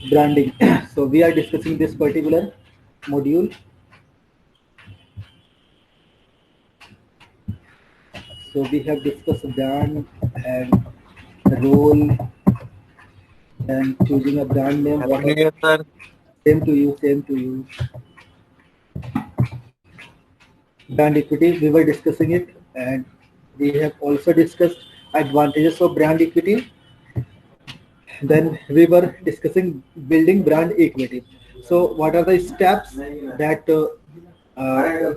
branding. So we are discussing this particular module. So we have discussed brand and role and choosing a brand name. Happy What New are, Year, sir. same to you, same to you. Brand equity, we were discussing it, and we have also discussed advantages of brand equity. Then we were discussing building brand equity. So what are the steps that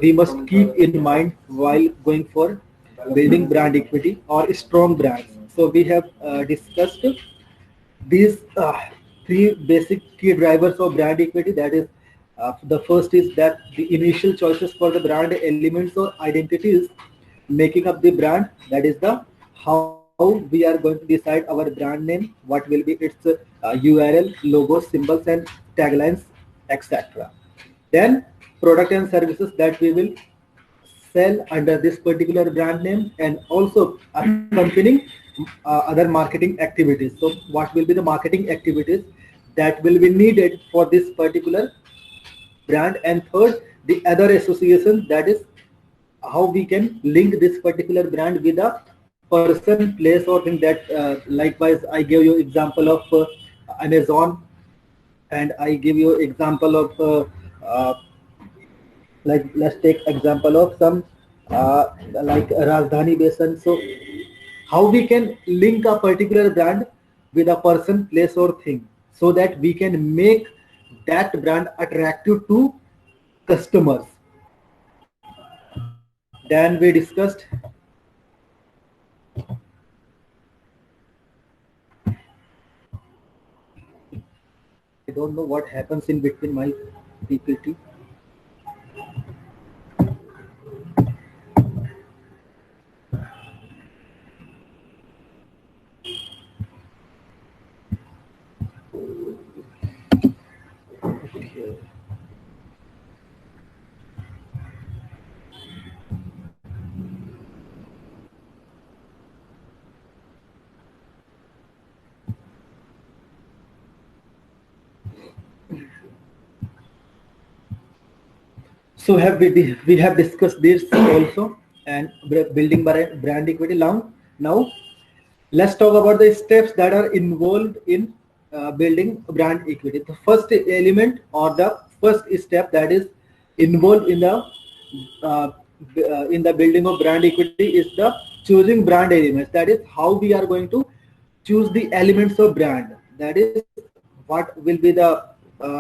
we must keep in mind while going for building brand equity or strong brands? So we have discussed these three basic key drivers of brand equity. That is, the first is that the initial choices for the brand elements or identities making up the brand. That is the how we are going to decide our brand name, what will be its URL, logos, symbols, and taglines, etc. Then product and services that we will sell under this particular brand name, and also accompanying other marketing activities. So what will be the marketing activities that will be needed for this particular brand? And third, the other associations, that is how we can link this particular brand with a person, place, or thing. That likewise I gave you example of Amazon, and I give you example of like, let's take example of some like Rajdhani Besan. So how we can link a particular brand with a person, place, or thing, so that we can make that brand attractive to customers. Then we discussed I don't know what happens in between my PPT. Okay. So we have discussed this also, and building brand equity. Now let's talk about the steps that are involved in building brand equity. The first element or the first step that is involved uh, in the building of brand equity is the choosing brand elements. That is how we are going to choose the elements of brand. That is what will be the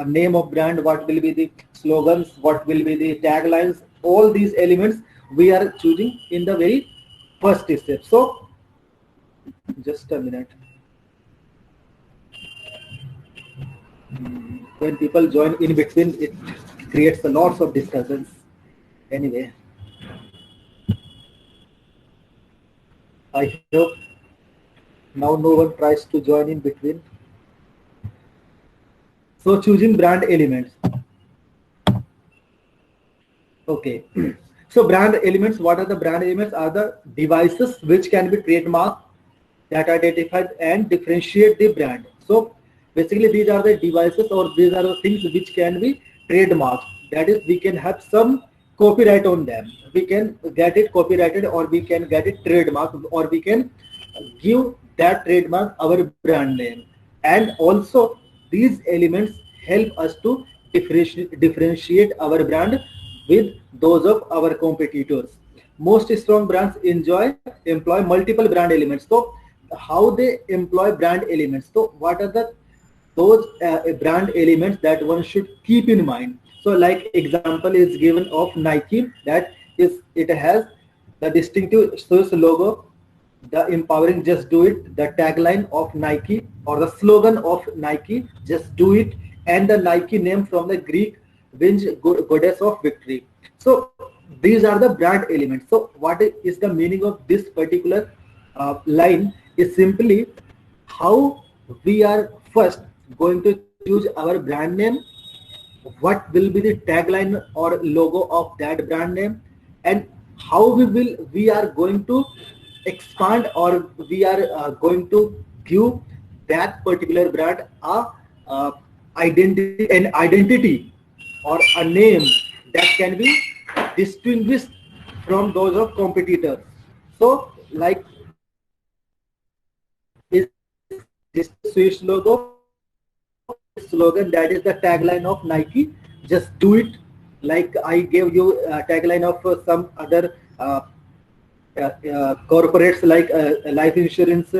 name of brand, what will be the slogans, what will be the taglines. All these elements we are choosing in the very first step. So just a minute. When people join in between, it creates a lots of discussions. Anyway, I hope now no one tries to join in between. So choosing brand elements. Okay. So brand elements, what are the brand elements? Are the devices which can be trademarked, that identify and differentiate the brand. So basically these are the devices, or these are the things which can be trademarked. That is, we can have some copyright on them. We can get it copyrighted, or we can get it trademarked, or we can give that trademark our brand name. And also these elements help us to differentiate our brand with those of our competitors. Most strong brands employ multiple brand elements. So how they employ brand elements? So what are the those brand elements that one should keep in mind? So like example is given of Nike. That is, it has the distinctive source logo, the empowering just do it, the tagline of Nike, or the slogan of Nike, just do it, and the Nike name from the Greek goddess of victory. So these are the brand elements. So what is the meaning of this particular line is simply how we are first going to choose our brand name, what will be the tagline or logo of that brand name, and how we are going to expand, or we are going to give that particular brand a identity or a name that can be distinguished from those of competitors. So like is this Swiss logo slogan, that is the tagline of Nike. Just do it. Like I gave you a tagline of some other corporates like life insurance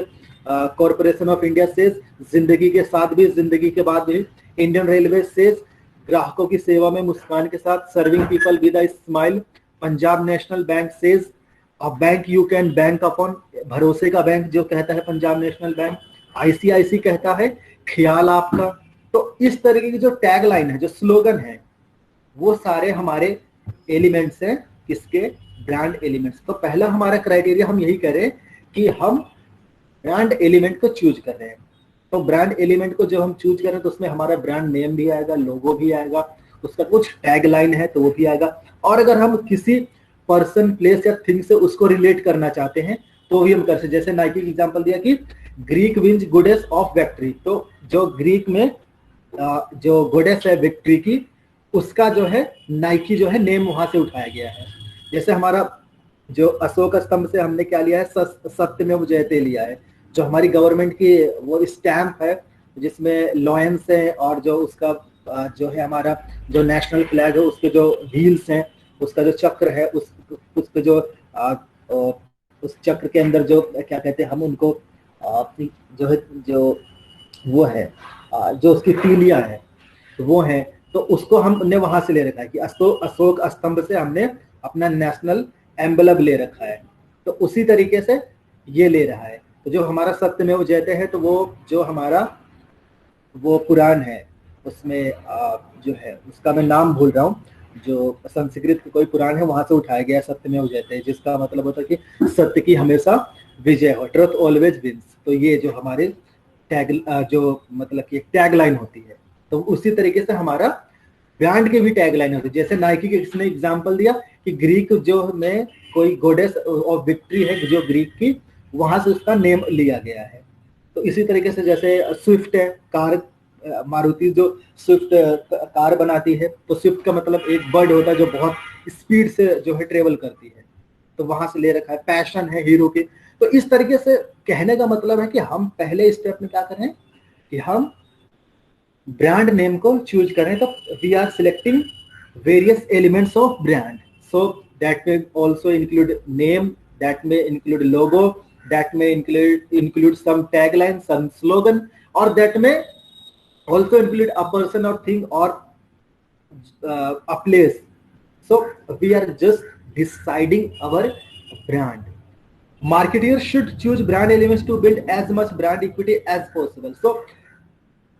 corporation of India says जिंदगी के साथ भी जिंदगी के बाद भी. Indian Railways says ग्राहकों की सेवा में मुस्कान के साथ, serving people with a smile. Punjab national bank says a bank you can bank upon, भरोसे का बैंक जो कहता है पंजाब नेशनल बैंक. आईसीआईसी कहता है ख्याल आपका. तो इस तरीके की जो टैग लाइन है, जो स्लोगन है, वो सारे हमारे एलिमेंट्स हैं किसके, ब्रांड एलिमेंट्स. तो पहला हमारा क्राइटेरिया हम यही करें कि हम ब्रांड एलिमेंट को चूज कर रहे हैं. तो ब्रांड एलिमेंट को जब हम चूज करें तो उसमें हमारा ब्रांड नेम भी आएगा, लोगो भी आएगा, उसका कुछ टैग लाइन है तो वो भी आएगा. और अगर हम किसी पर्सन, प्लेस या थिंग से उसको रिलेट करना चाहते हैं तो भी हम कर सकते. जैसे नाइकी की एग्जांपल दिया कि ग्रीक विंस गुडेस ऑफ विक्ट्री. तो जो ग्रीक में जो गुडेस है विक्ट्री की, उसका जो है नाइकी जो है नेम वहां से उठाया गया है. जैसे हमारा जो अशोक स्तंभ से हमने क्या लिया है, सत्यमेव जयते लिया है. जो हमारी गवर्नमेंट की वो स्टैम्प है जिसमें लॉयंस है, और जो उसका जो है हमारा जो नेशनल फ्लैग है उसके जो व्हील्स हैं, उसका जो चक्र है, उसके जो उस चक्र के अंदर जो क्या कहते हैं हम उनको जो है जो वो है जो उसकी तीलियां है वो है. तो उसको हमने वहां से ले रखा है कि अशोक स्तंभ से हमने अपना नेशनल एम्बलम ले रखा है. तो उसी तरीके से ये ले रहा है. तो जो हमारा सत्यमेव जयते है, तो वो जो हमारा वो पुराण है उसमें जो है उसका मैं नाम भूल रहा हूँ, जो संस्कृत का कोई पुराण है वहां से उठाया गया सत्यमेव जयते, जिसका मतलब होता है कि सत्य की हमेशा विजय हो, ट्रुथ ऑलवेज विंस. तो ये जो हमारे टैग जो मतलब कि टैग लाइन होती है, तो उसी तरीके से हमारा ब्रांड की भी टैग लाइन होती है. जैसे नाइकी के किसने एग्जांपल दिया कि ग्रीक जो में कोई गोडेस ऑफ विक्ट्री है जो ग्रीक की, वहां से उसका नेम लिया गया है. तो इसी तरीके से जैसे स्विफ्ट है कार, मारुति जो स्विफ्ट कार बनाती है, तो स्विफ्ट का मतलब एक बर्ड होता है जो बहुत स्पीड से जो है ट्रेवल करती है, तो वहां से ले रखा है. पैशन है हीरो की. तो इस तरीके से कहने का मतलब है कि हम पहले स्टेप में क्या करें कि हम ब्रांड नेम को चूज करें. तो we are selecting various elements of brand. So that में ऑल्सो इंक्लूड नेम, दैट में include logo, that may include some tagline, some slogan, or that may also include a person or thing or a place. So we are just deciding our brand. Marketers should choose brand elements to build as much brand equity as possible. So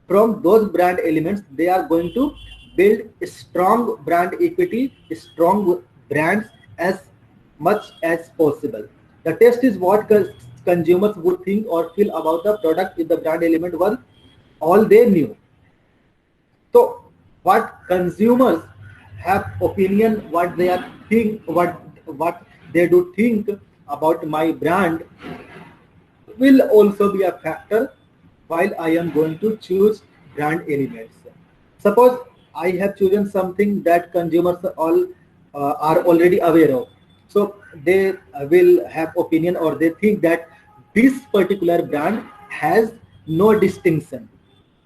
from those brand elements they are going to build a strong brand equity, strong brands as much as possible. The test is what consumers would think or feel about the product if the brand element were all they knew. So what consumers have opinion, what they are think, what they do think about my brand will also be a factor while I am going to choose brand elements. Suppose I have chosen something that consumers all are already aware of. So they will have opinion, or they think that this particular brand has no distinction,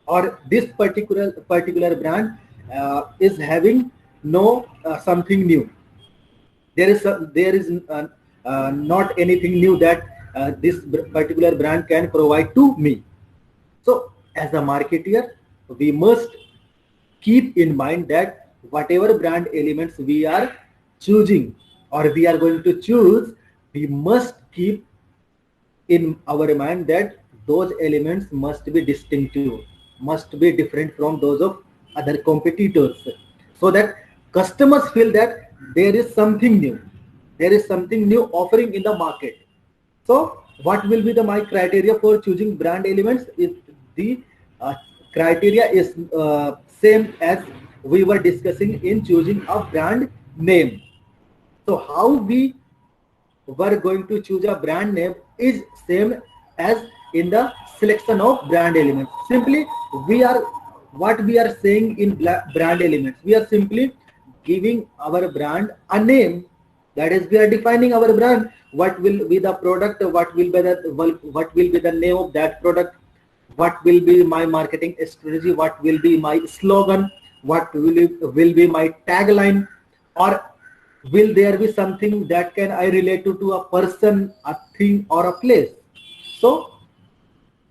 or this particular brand is having no something new. There is not anything new that this particular brand can provide to me. So as a marketer, we must keep in mind that whatever brand elements we are choosing or we are going to choose, we must keep in our mind that those elements must be distinctive, must be different from those of other competitors, so that customers feel that there is something new offering in the market. So what will be my criteria for choosing brand elements? If the criteria is same as we were discussing in choosing a brand name. So how we were going to choose a brand name is same as in the selection of brand elements. Simply we are what we are saying in brand elements, we are simply giving our brand a name. That is, we are defining our brand. What will be the product? What will be the name of that product? What will be my marketing strategy? What will be my slogan? What will be my tagline? Or will there be something that can I relate to a person, a thing, or a place? So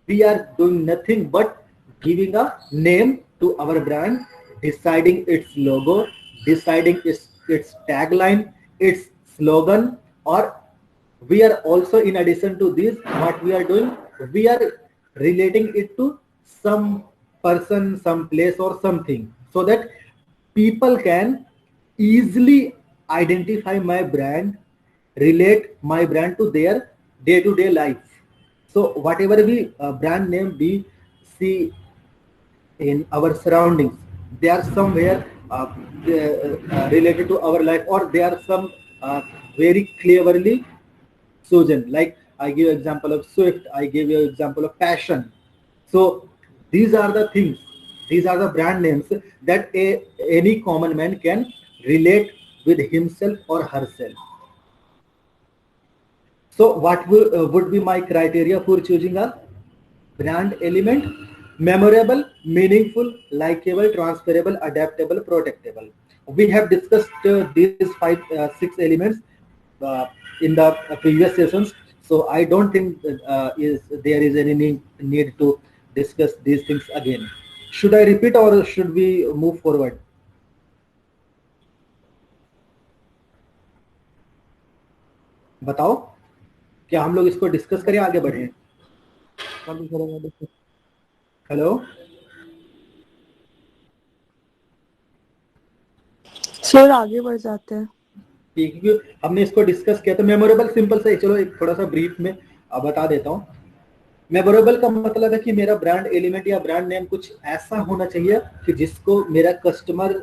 we are doing nothing but giving a name to our brand, deciding its logo, deciding its tagline, its slogan, or we are also, in addition to this, what we are doing, we are relating it to some person, some place, or something, so that people can easily identify my brand, relate my brand to their day-to-day life. So whatever we brand name we see in our surroundings, they are somewhere related to our life, or they are some very cleverly chosen. Like I give example of Swift, I give you example of Passion. So these are the things, these are the brand names that any common man can relate with himself or herself. So what would be my criteria for choosing a brand element? Memorable, meaningful, likable, transferable, adaptable, protectable. We have discussed these six elements uh, in the previous sessions. So I don't think there is any need to discuss these things again. Should I repeat or should we move forward? बताओ, क्या हम लोग इसको discuss करें, आगे बढ़ें? Hello sir, आगे बढ़ जाते हैं। ठीक है, हमने इसको डिस्कस किया तो मेमोरेबल सिंपल से, चलो एक थोड़ा सा ब्रीफ में बता देता हूँ। मेमोरेबल का मतलब है कि मेरा ब्रांड एलिमेंट या ब्रांड नेम कुछ ऐसा होना चाहिए कि जिसको मेरा कस्टमर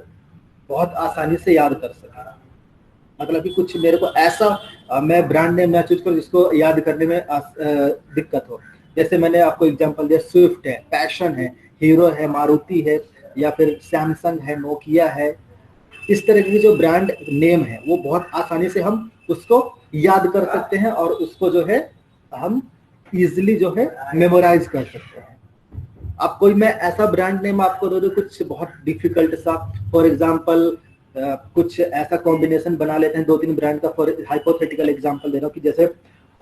बहुत आसानी से याद कर सके। मतलब कि कुछ मेरे को ऐसा मैं ब्रांड नेम ना चूज करूँ जिसको याद करने में दिक्कत हो। जैसे मैंने आपको एग्जांपल दिया, स्विफ्ट है, पैशन है, हीरो है, मारुति है, या फिर सैमसंग है, नोकिया है। इस तरह की जो ब्रांड नेम है वो बहुत आसानी से हम उसको याद कर सकते हैं और उसको जो है हम इजिली जो है मेमोराइज कर सकते हैं। अब कोई मैं ऐसा ब्रांड नेम आपको दे दूं कुछ बहुत डिफिकल्ट सा, फॉर एग्जांपल कुछ ऐसा कॉम्बिनेशन बना लेते हैं दो तीन ब्रांड का। फॉर हाइपोथेटिकल एग्जांपल दे रहा हूँ कि जैसे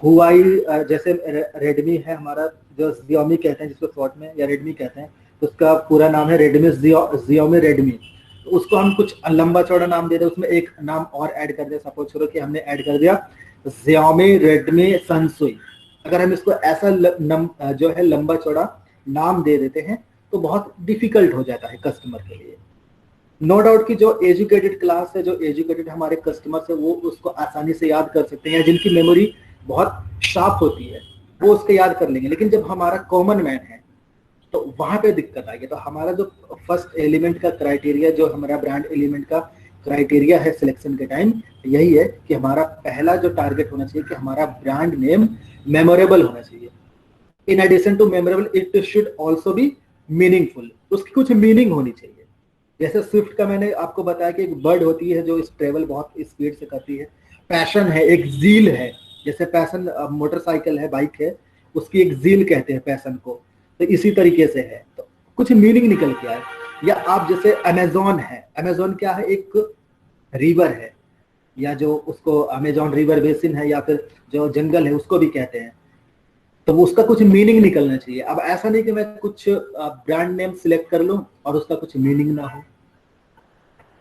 हुआई, जैसे रेडमी है हमारा, जो जियोमी कहते हैं जिसको शॉर्ट में, या रेडमी कहते हैं, तो उसका पूरा नाम है रेडमी जियोमी रेडमी। उसको हम कुछ लंबा चौड़ा नाम दे दें, उसमें एक नाम और ऐड कर दे। सपोज करो कि हमने ऐड कर दिया Xiaomi Redmi Sansui। अगर हम इसको ऐसा जो है लंबा चौड़ा नाम दे देते हैं तो बहुत डिफिकल्ट हो जाता है कस्टमर के लिए। नो डाउट कि जो एजुकेटेड क्लास है, जो एजुकेटेड हमारे कस्टमर्स है, वो उसको आसानी से याद कर सकते हैं, जिनकी मेमोरी बहुत शार्प होती है वो उसको याद कर लेंगे। लेकिन जब हमारा कॉमन मैन है तो वहां पे दिक्कत आएगी। तो हमारा जो फर्स्ट एलिमेंट का क्राइटेरिया, जो हमारा ब्रांड एलिमेंट का क्राइटेरिया है सिलेक्शन के टाइम, यही है कि हमारा पहला जो टारगेट होना चाहिए कि हमारा ब्रांड नेम मेमोरेबल होना चाहिए। In addition to memorable it should also be meaningful, उसकी कुछ मीनिंग होनी चाहिए। जैसे स्विफ्ट का मैंने आपको बताया कि एक बर्ड होती है जो इस ट्रेवल बहुत स्पीड से करती है। पैशन है, एक जील है, जैसे पैशन मोटरसाइकिल है, बाइक है, उसकी एक जील कहते हैं पैशन को। तो इसी तरीके से है, तो कुछ मीनिंग निकल के आए। या आप जैसे अमेजोन है, अमेजोन क्या है, एक रिवर है, या जो उसको अमेजोन रिवर बेसिन है, या फिर जो जंगल है उसको भी कहते हैं। तो वो उसका कुछ मीनिंग निकलना चाहिए। अब ऐसा नहीं कि मैं कुछ ब्रांड नेम सिलेक्ट कर लूं और उसका कुछ मीनिंग ना हो।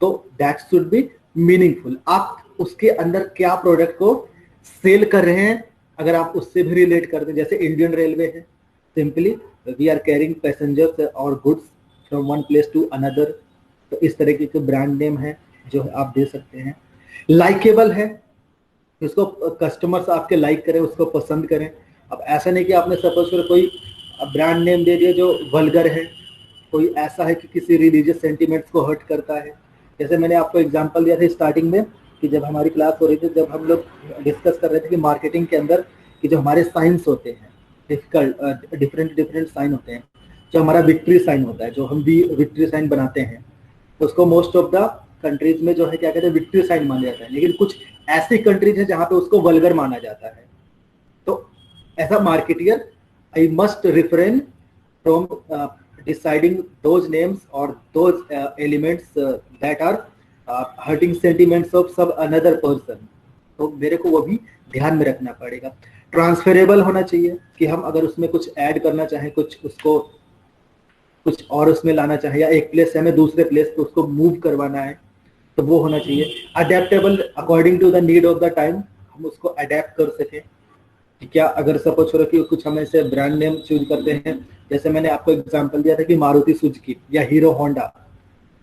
तो दैट शुड बी मीनिंगफुल। आप उसके अंदर क्या प्रोडक्ट को सेल कर रहे हैं, अगर आप उससे भी रिलेट कर दें। जैसे इंडियन रेलवे है, simply we are carrying passengers और goods from one place to another. तो इस तरह के ब्रांड नेम है जो आप दे सकते हैं। लाइकेबल है, उसको कस्टमर्स आपके लाइक करें, उसको पसंद करें। अब ऐसा नहीं कि आपने सपोज कर कोई ब्रांड नेम दे दिया जो वल्गर है, कोई ऐसा है कि किसी रिलीजियस सेंटिमेंट्स को हर्ट करता है। जैसे मैंने आपको एग्जांपल दिया था स्टार्टिंग में कि जब हमारी क्लास हो रही थी, जब हम लोग डिस्कस कर रहे थे कि मार्केटिंग के अंदर कि जो हमारे साइंस होते हैं, डिफरेंट साइन होते हैं। जो हमारा विक्ट्री साइन होता है, जो हम भी विक्ट्री साइन बनाते हैं, तो उसको मोस्ट ऑफ द कंट्रीज में जो है क्या कहते हैं, विक्ट्री साइन माना जाता है, लेकिन कुछ ऐसी कंट्रीज है जहां पे उसको वल्गर माना जाता है। तो as a marketer I must refrain from deciding those names और those elements that are hurting sentiments of सब अनदर पर्सन। तो मेरे को वो भी ध्यान में रखना पड़ेगा। ट्रांसफरेबल होना चाहिए कि हम अगर उसमें कुछ ऐड करना चाहें, कुछ उसको कुछ और उसमें लाना चाहें, या एक प्लेस से हमें दूसरे प्लेस पे उसको मूव करवाना है, तो वो होना चाहिए। Adaptable according to the need of the time, हम उसको अडेप्ट कर सकें कि क्या अगर सपोज करो कि कुछ हम ऐसे ब्रांड नेम चूज करते हैं, जैसे मैंने आपको एग्जांपल दिया था कि मारुति सुजुकी या हीरो होंडा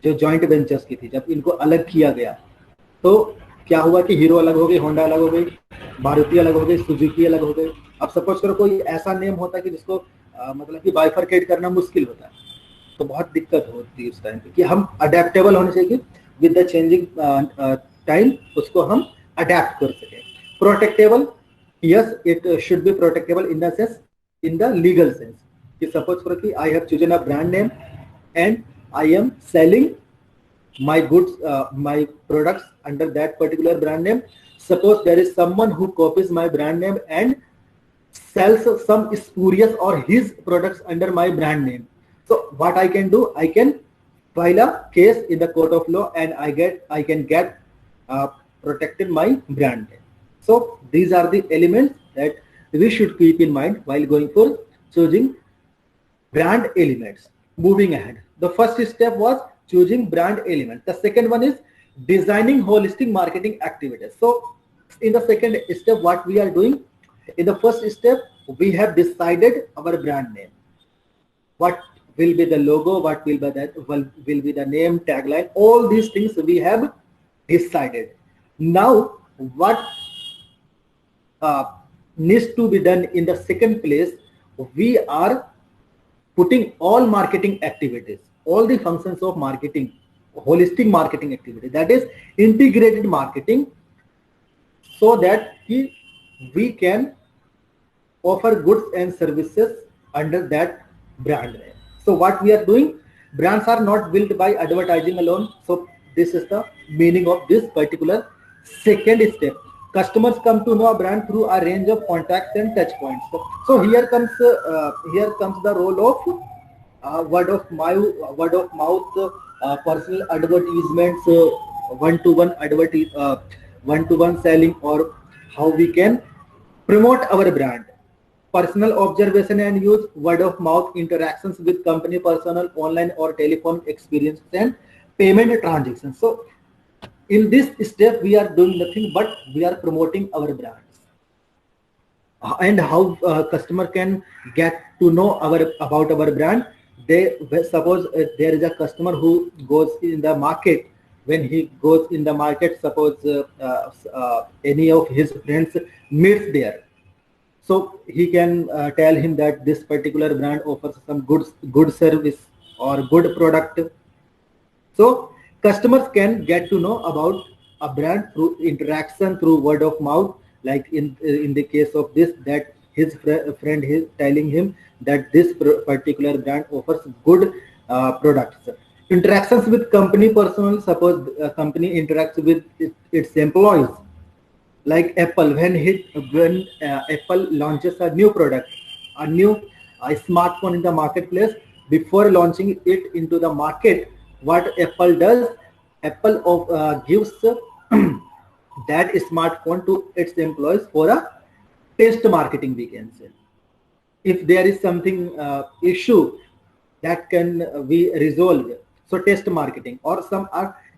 जो जॉइंट वेंचर्स की थी, जब इनको अलग किया गया तो क्या हुआ कि हीरो अलग हो गई, होंडा अलग हो गई, मारुति अलग हो गई, सुजुकी अलग हो गई। अब सपोज करो कोई ऐसा नेम होता है कि जिसको मतलब कि बाइफरकेट करना मुश्किल होता है, तो बहुत दिक्कत होती है उस टाइम पे कि हम अडेप्टेबल होने चाहिए कि विद द चेंजिंग टाइम उसको हम अडेप्ट कर सके। Protectable, yes it should be protectable in the sense, in the legal sense, कि सपोज करो कि I have chosen a brand name and I am selling my goods, my products under that particular brand name. Suppose there is someone who copies my brand name and sells some spurious or his products under my brand name. So what I can do, I can file a case in the court of law and I can get protected my brand name. So these are the elements that we should keep in mind while going for choosing brand elements. Moving ahead, the first step was choosing brand element. The second one is designing holistic marketing activities. So in the second step, what we are doing, in the first step, we have decided our brand name. What will be the logo, what will be that, will be the name, tagline, all these things we have decided. Now what needs to be done in the second place, we are putting all marketing activities, all the functions of marketing, holistic marketing activity, that is integrated marketing, so that we can offer goods and services under that brand name. So what we are doing, brands are not built by advertising alone. So this is the meaning of this particular second step. Customers come to know a brand through a range of contacts and touch points. So here comes the role of word of mouth, personal advertisements, one-to-one selling, or how we can promote our brand. Personal observation and use, word of mouth, interactions with company personnel, online or telephone experiences, and payment transactions. So in this step, we are doing nothing but we are promoting our brands. And how customer can get to know about our brand. They suppose there is a customer who goes in the market. When he goes in the market, suppose any of his friends meets there, so he can tell him that this particular brand offers some good service or good product. So customers can get to know about a brand through interaction, through word of mouth, like in the case of this, that his friend is telling him that this particular brand offers good products. Interactions with company personnel, suppose a company interacts with its employees, like Apple, when Apple launches a new product, a smartphone in the marketplace, before launching it into the market, what Apple does, Apple gives that smartphone to its employees for a test marketing, we can say. If there is something issue that can be resolved, so test marketing, or some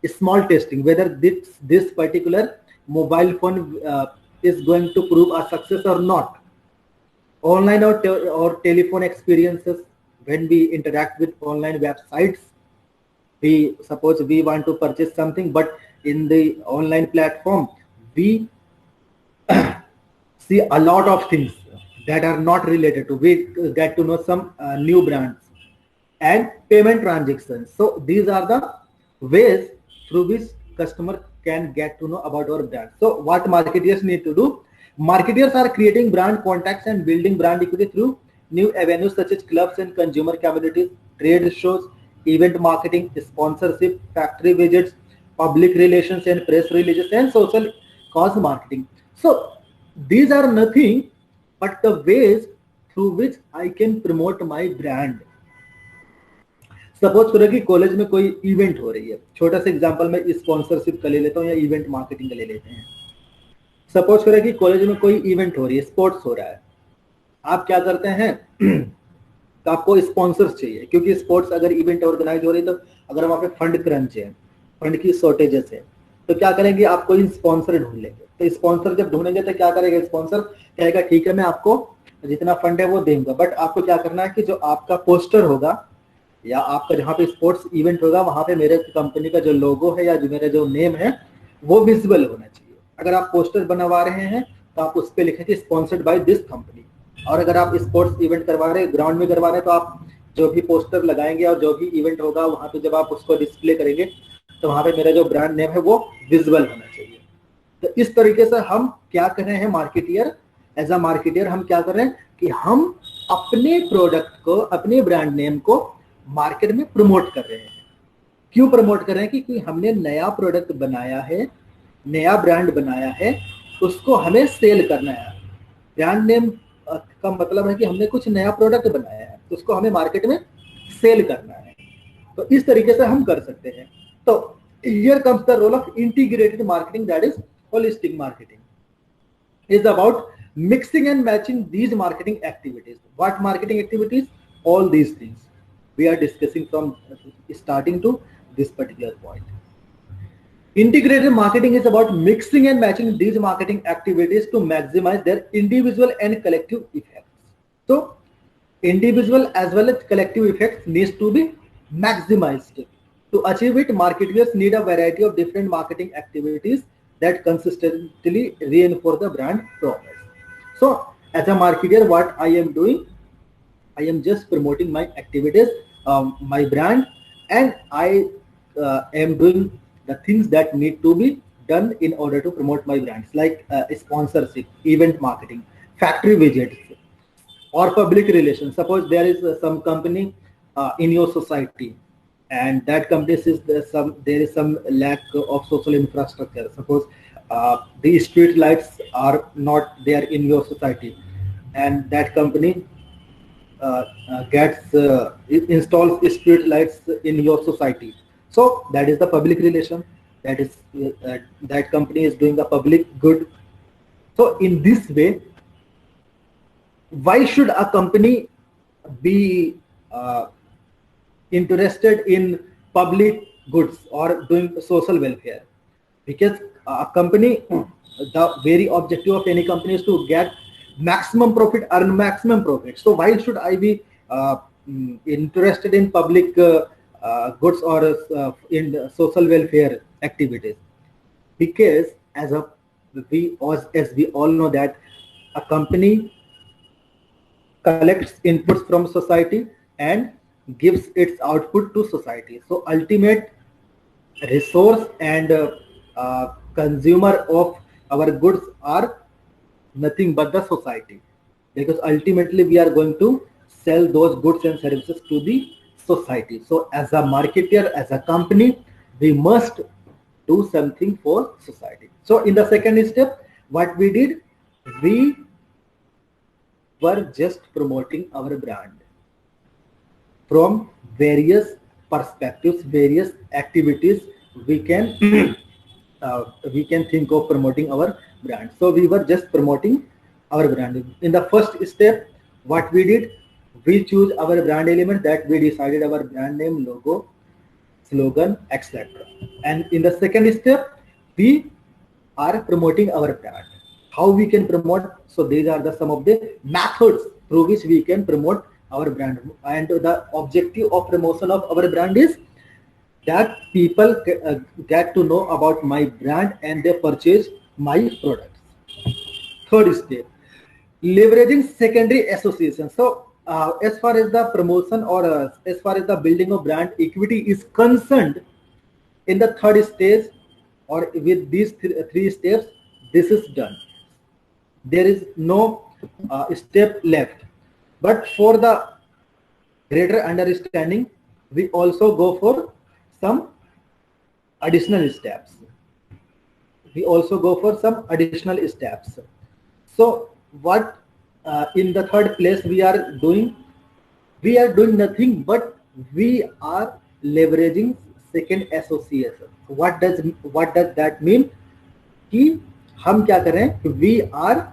small testing, whether this particular mobile phone is going to prove a success or not. Online or telephone experiences, when we interact with online websites, we suppose we want to purchase something, but in the online platform we see a lot of things that are not related to, we get to know some new brands and payment transactions. So these are the ways through which customer can get to know about our brand. So what marketers need to do, marketers are creating brand contacts and building brand equity through new avenues such as clubs and consumer communities, trade shows, event marketing, sponsorship, factory visits, public relations and press releases, and social cause marketing. So these are nothing but the ways through which I can promote my brand. Suppose करो कि college में कोई event हो रही है, छोटा सा example मैं स्पॉन्सरशिप का ले लेता हूँ या इवेंट मार्केटिंग का ले लेते हैं। सपोज करो कि कॉलेज में कोई इवेंट हो रही है, स्पोर्ट्स हो रहा है, आप क्या करते हैं तो आपको स्पॉन्सर्स चाहिए, क्योंकि स्पोर्ट्स अगर इवेंट ऑर्गेनाइज हो रही है तो अगर वहाँ पे फंड क्रंच है, फंड की शॉर्टेजेस है, तो क्या करेंगे, आप कोई स्पॉन्सर ढूंढ लेंगे। तो स्पॉन्सर जब ढूंढेंगे तो क्या करेगा, स्पॉन्सर कहेगा ठीक है मैं आपको जितना फंड है वो देंगे, बट आपको क्या करना है कि जो आपका पोस्टर होगा या आपका जहाँ पे स्पोर्ट्स इवेंट होगा वहां पे मेरे कंपनी का जो लोगो है या जो मेरा जो नेम है वो विजिबल होना चाहिए। अगर आप पोस्टर बनवा रहे हैं तो आप उस पर लिखेंगे स्पॉन्सर्ड बाय दिस कंपनी, और अगर आप स्पोर्ट्स इवेंट करवा रहे हैं, ग्राउंड में करवा रहे हैं, तो आप जो भी पोस्टर लगाएंगे और जो भी इवेंट होगा वहां पे जब आप उसको डिस्प्ले करेंगे तो वहां पे मेरा जो ब्रांड नेम है वो विजिबल होना चाहिए। तो इस तरीके से हम क्या कर रहे हैं, मार्केटियर, एज अ मार्केटियर हम क्या कर रहे हैं कि हम अपने प्रोडक्ट को, अपने ब्रांड नेम को मार्केट में प्रमोट कर रहे हैं। क्यों प्रमोट कर रहे हैं, क्योंकि हमने नया प्रोडक्ट बनाया है, नया ब्रांड बनाया है, उसको हमें सेल करना है। ब्रांड नेम का मतलब है कि हमने कुछ नया प्रोडक्ट बनाया है, उसको हमें मार्केट में सेल करना है। तो इस तरीके से हम कर सकते हैं। तो here comes the role of integrated marketing, that is holistic marketing is about mixing and matching these marketing activities. What marketing activities? All these things we are discussing from starting to this particular point. Integrated marketing is about mixing and matching these marketing activities to maximize their individual and collective effects. So individual as well as collective effects needs to be maximized. To achieve it, marketers need a variety of different marketing activities that consistently reinforce the brand promise. So as a marketer, what I am doing, I am just promoting my activities, my brand, and I am doing the things that need to be done in order to promote my brands, like sponsorship, event marketing, factory visits, or public relations. Suppose there is some company in your society, and that company says there is some lack of social infrastructure. Suppose the street lights are not there in your society, and that company installs street lights in your society. So that is the public relation. That is that company is doing the public good. So in this way, why should a company be interested in public goods or doing social welfare? Because a company, the very objective of any company is to get maximum profit, earn maximum profit. So why should I be interested in public goods or in social welfare activities? Because as we all know that a company collects inputs from society and gives its output to society. So ultimate resource and consumer of our goods are nothing but the society, because ultimately we are going to sell those goods and services to the society. So as a marketer, as a company, we must do something for society. So in the second step, what we did, we were just promoting our brand from various perspectives, various activities we can think of promoting our brand. So we were just promoting our brand. In the first step, what we did, we choose our brand element, that we decided our brand name, logo, slogan, etc. And in the second step, we are promoting our brand. How we can promote? So these are some of the methods through which we can promote our brand. And the objective of promotion of our brand is that people get to know about my brand and they purchase my products. Third step, leveraging secondary association. So as far as the promotion or as far as the building of brand equity is concerned, in the third stage or with these three steps, this is done. There is no step left. But for the greater understanding, we also go for some additional steps. So what in the third place we are doing? We are doing nothing, but we are leveraging second association. What does that mean? कि हम क्या करें? We are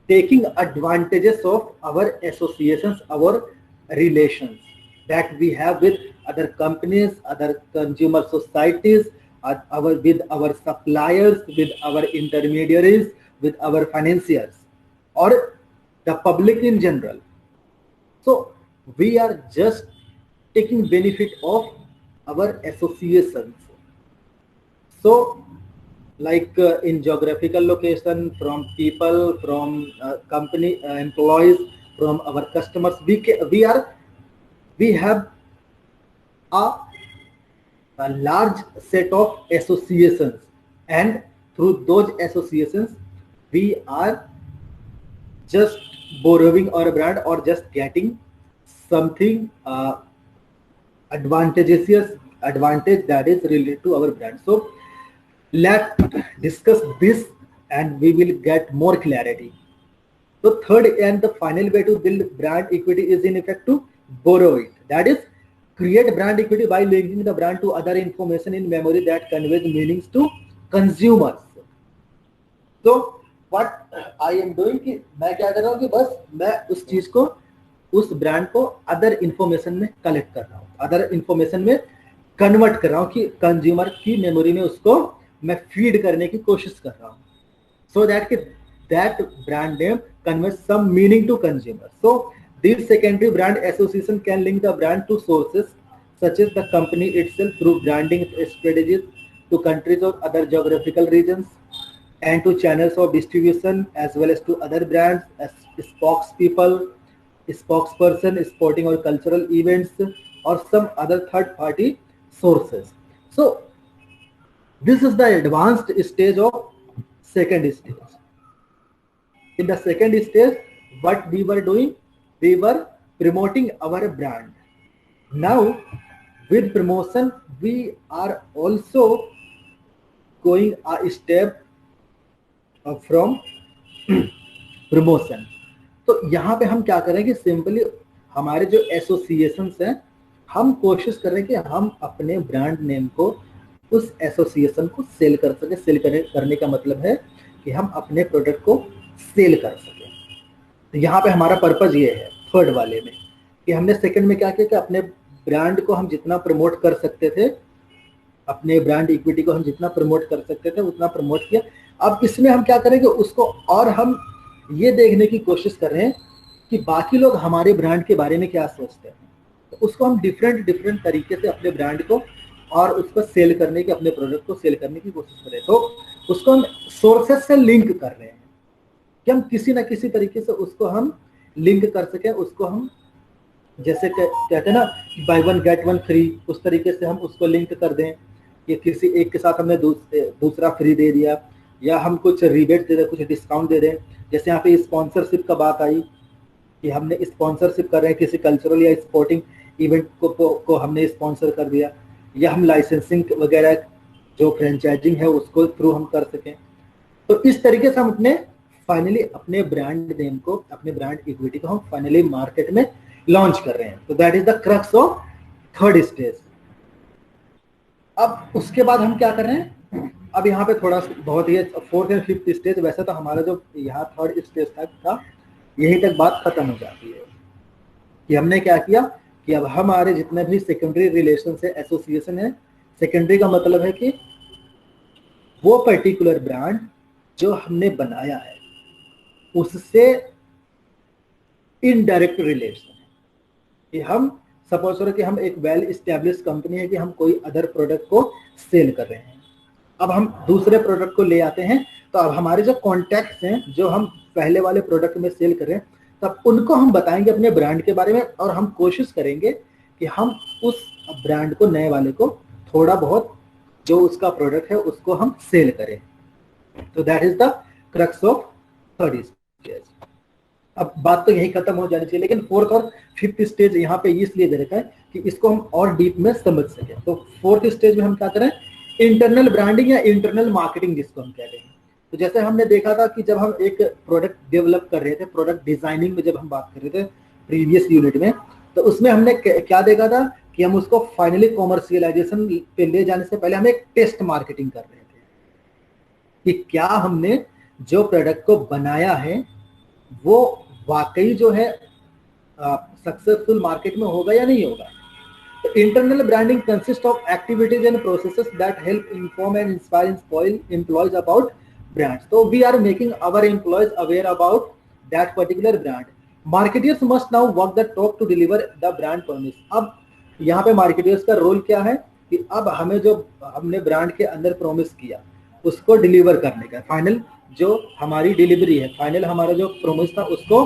taking advantages of our associations, our relations that we have with other companies, other consumer societies, with our suppliers, with our intermediaries, with our financiers, or the public in general. So we are just taking benefit of our associations. So like in geographical location, from people, from company employees, from our customers, we have a large set of associations, and through those associations we are just borrowing our brand or just getting something advantage that is related to our brand. So let's discuss this and we will get more clarity. So third and the final way to build brand equity is in effect to borrow it. That is, create brand equity by linking the brand to other information in memory that conveys meanings to consumers. So what I am doing कि मैं क्या कर रहा हूँ कि बस मैं उस चीज को, उस ब्रांड को अदर इंफॉर्मेशन में कलेक्ट कर रहा हूँ, अदर इंफॉर्मेशन में कन्वर्ट कर रहा हूँ कि कंज्यूमर की मेमोरी में उसको मैं फीड करने की कोशिश कर रहा हूँ, so that brand name conveys some meaning to consumers. So this secondary brand association can link the brand to sources such as the company itself through branding strategies, to countries or other geographical regions, and to channels of distribution, as well as to other brands as spokespeople, spokesperson, sporting or cultural events, or some other third-party sources. So this is the advanced stage of second stage. In the second stage, what we were doing? We were promoting our brand. Now, with promotion, we are also going a step from promotion. तो यहाँ पे हम क्या करेंगे? Simply हमारे जो associations हैं, हम कोशिश करें कि हम अपने ब्रांड नेम को उस एसोसिएशन को सेल कर सके. सेल करने का मतलब है कि हम अपने प्रोडक्ट को सेल कर सकें. तो यहाँ पे हमारा पर्पज ये है थर्ड वाले में कि हमने सेकंड में क्या किया कि अपने ब्रांड को हम जितना प्रमोट कर सकते थे, अपने ब्रांड इक्विटी को हम जितना प्रमोट कर सकते थे उतना प्रमोट किया. अब इसमें हम क्या करेंगे? उसको और हम ये देखने की कोशिश कर रहे हैं कि बाकी लोग हमारे ब्रांड के बारे में क्या सोचते हैं. तो उसको हम डिफरेंट तरीके से अपने ब्रांड को और उसको सेल करने की, अपने प्रोडक्ट को सेल करने की कोशिश कर रहे हैं. तो उसको हम सोर्सेस से लिंक कर रहे हैं कि हम किसी ना किसी तरीके से उसको हम लिंक कर सकें. उसको हम जैसे कहते हैं ना, by one get one free, उस तरीके से हम उसको लिंक कर दें कि किसी एक के साथ हमने दूसरा फ्री दे दिया, या हम कुछ रिबेट दे दें, कुछ डिस्काउंट दे दें. जैसे यहाँ पे स्पॉन्सरशिप का बात आई कि हमने स्पॉन्सरशिप कर रहे हैं किसी कल्चरल या स्पोर्टिंग इवेंट को हमने स्पॉन्सर कर दिया, या हम लाइसेंसिंग वगैरह जो फ्रेंचाइजिंग है उसको थ्रू हम कर सकें. तो इस तरीके से हम फाइनली अपने ब्रांड नेम को, अपने ब्रांड इक्विटी को हम फाइनली मार्केट में लॉन्च कर रहे हैं. तो that is the crux of third stage. अब उसके बाद हम क्या कर रहे हैं? अब यहाँ पे थोड़ा बहुत ही फोर्थ एंड फिफ्थ स्टेज, वैसे तो हमारा जो यहाँ थर्ड स्टेज था यहीं तक बात खत्म हो जाती है कि हमने क्या किया कि अब हमारे जितने भी सेकेंडरी रिलेशन है, एसोसिएशन है. सेकेंडरी का मतलब है कि वो पर्टिकुलर ब्रांड जो हमने बनाया है उससे इनडायरेक्ट रिलेशन है कि हम सपोज करो कि हम एक वेल इस्टेब्लिश कंपनी है कि हम कोई अदर प्रोडक्ट को सेल कर रहे हैं. अब हम दूसरे प्रोडक्ट को ले आते हैं, तो अब हमारे जो कॉन्टैक्ट्स हैं जो हम पहले वाले प्रोडक्ट में सेल कर रहे हैं, तब उनको हम बताएंगे अपने ब्रांड के बारे में, और हम कोशिश करेंगे कि हम उस ब्रांड को, नए वाले को, थोड़ा बहुत जो उसका प्रोडक्ट है उसको हम सेल करें. तो that is the crux of third stage. अब बात तो यही खत्म हो जानी चाहिए, लेकिन फोर्थ और फिफ्थ स्टेज यहाँ पे इसलिए दे रखा है कि इसको हम और डीप में समझ सके। तो फोर्थ स्टेज में हम क्या करें, इंटरनल ब्रांडिंग या इंटरनल मार्केटिंग जिसको हम कहते हैं। तो जैसे हमने देखा था कि जब हम एक प्रोडक्ट डेवलप कर रहे थे, प्रोडक्ट डिजाइनिंग में जब हम बात कर रहे थे प्रीवियस यूनिट में, तो उसमें हमने क्या देखा था कि हम उसको फाइनली कॉमर्शियलाइजेशन पे ले जाने से पहले हम एक टेस्ट मार्केटिंग कर रहे थे कि क्या हमने जो प्रोडक्ट को बनाया है वो वाकई जो है सक्सेसफुल मार्केट में होगा या नहीं होगा। तो internal branding consist of activities and processes that help inform and inspire employees about brands. So we are making our employees aware about that particular brand. Marketers must now walk the talk to deliver the brand promise. अब यहाँ पे marketers का role क्या है कि अब हमें जो हमने ब्रांड के अंदर प्रॉमिस किया उसको डिलीवर करने का, फाइनल जो हमारी डिलीवरी है, फाइनल हमारा जो प्रॉमिस था उसको